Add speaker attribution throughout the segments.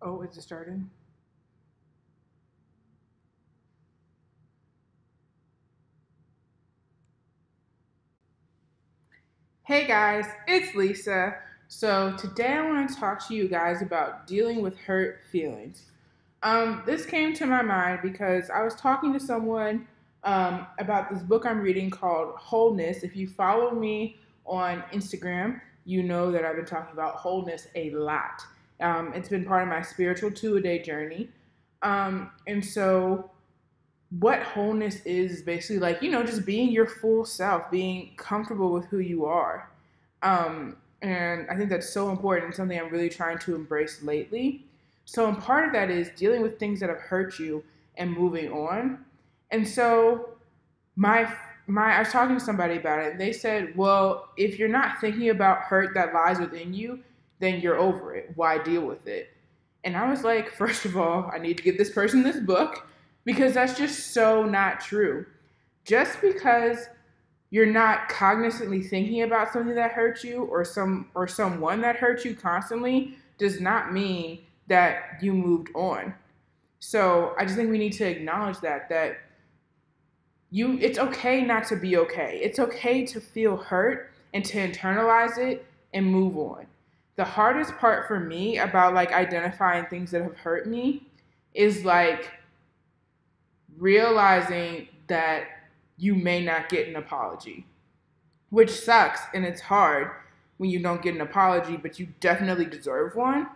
Speaker 1: Oh, is it starting? Hey guys, it's Lisa. So today I want to talk to you guys about dealing with hurt feelings. This came to my mind because I was talking to someone about this book I'm reading called Wholeness. If you follow me on Instagram, you know that I've been talking about wholeness a lot. It's been part of my spiritual two-a-day journey. And so what wholeness is basically like, just being your full self, being comfortable with who you are. And I think that's so important, something I'm really trying to embrace lately. So, and part of that is dealing with things that have hurt you and moving on. And so, my I was talking to somebody about it, and they said, "Well, if you're not thinking about hurt that lies within you, then you're over it. Why deal with it?" And I was like, first of all, I need to give this person this book because that's just so not true. Just because you're not cognizantly thinking about something that hurts you or someone that hurts you constantly does not mean that you moved on. So I just think we need to acknowledge that it's okay not to be okay. It's okay to feel hurt and to internalize it and move on. The hardest part for me about like identifying things that have hurt me is like realizing that you may not get an apology, which sucks and it's hard when you don't get an apology, but you definitely deserve one.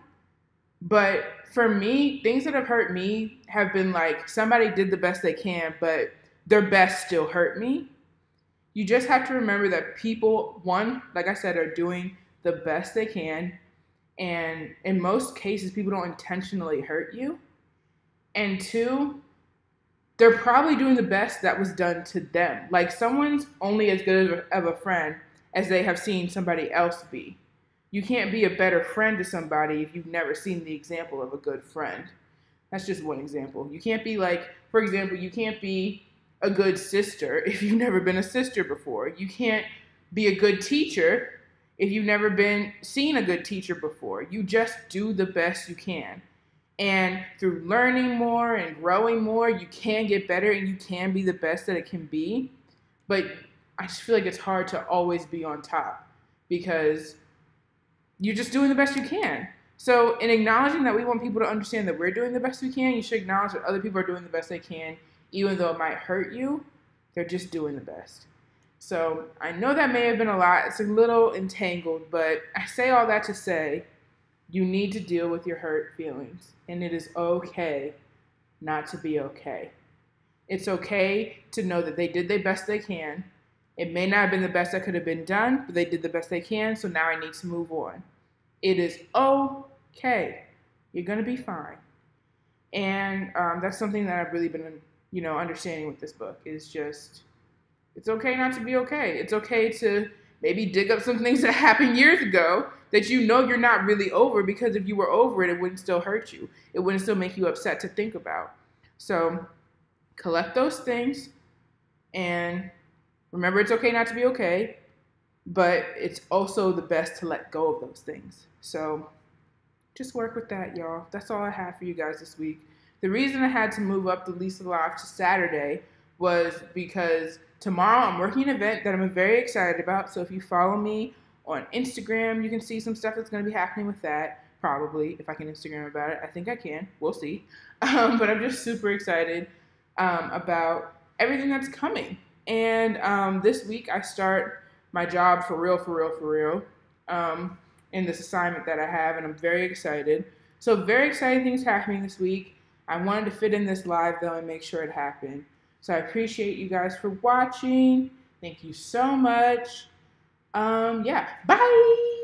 Speaker 1: But for me, things that have hurt me have been like somebody did the best they can, but their best still hurt me. You just have to remember that people, one, like I said, are doing the best they can. And in most cases, people don't intentionally hurt you. And two, they're probably doing the best that was done to them. Like someone's only as good of a friend as they have seen somebody else be. You can't be a better friend to somebody if you've never seen the example of a good friend. That's just one example. You can't be like, for example, you can't be a good sister if you've never been a sister before. You can't be a good teacher if you've never been seen a good teacher before. You just do the best you can. And through learning more and growing more, you can get better and you can be the best that it can be. But I just feel like it's hard to always be on top because you're just doing the best you can. So, in acknowledging that we want people to understand that we're doing the best we can, you should acknowledge that other people are doing the best they can, even though it might hurt you. They're just doing the best. So, I know that may have been a lot. It's a little entangled, but I say all that to say you need to deal with your hurt feelings, and it is okay not to be okay. It's okay to know that they did the best they can. It may not have been the best that could have been done, but they did the best they can, so now I need to move on. It is okay. You're going to be fine. And that's something that I've really been, understanding with this book is just, it's okay not to be okay. It's okay to maybe dig up some things that happened years ago that you know you're not really over because if you were over it, it wouldn't still hurt you. It wouldn't still make you upset to think about. So collect those things and remember it's okay not to be okay, but it's also the best to let go of those things. So just work with that, y'all. That's all I have for you guys this week. The reason I had to move up the Lisa Live to Saturday was because tomorrow I'm working an event that I'm very excited about. So if you follow me on Instagram, you can see some stuff that's going to be happening with that. Probably, if I can Instagram about it. I think I can. We'll see. But I'm just super excited about everything that's coming. And this week I start my job for real, for real, for real. In this assignment that I have, and I'm very excited. So, very exciting things happening this week. I wanted to fit in this live though and make sure it happened. So, I appreciate you guys for watching. Thank you so much. Yeah, bye.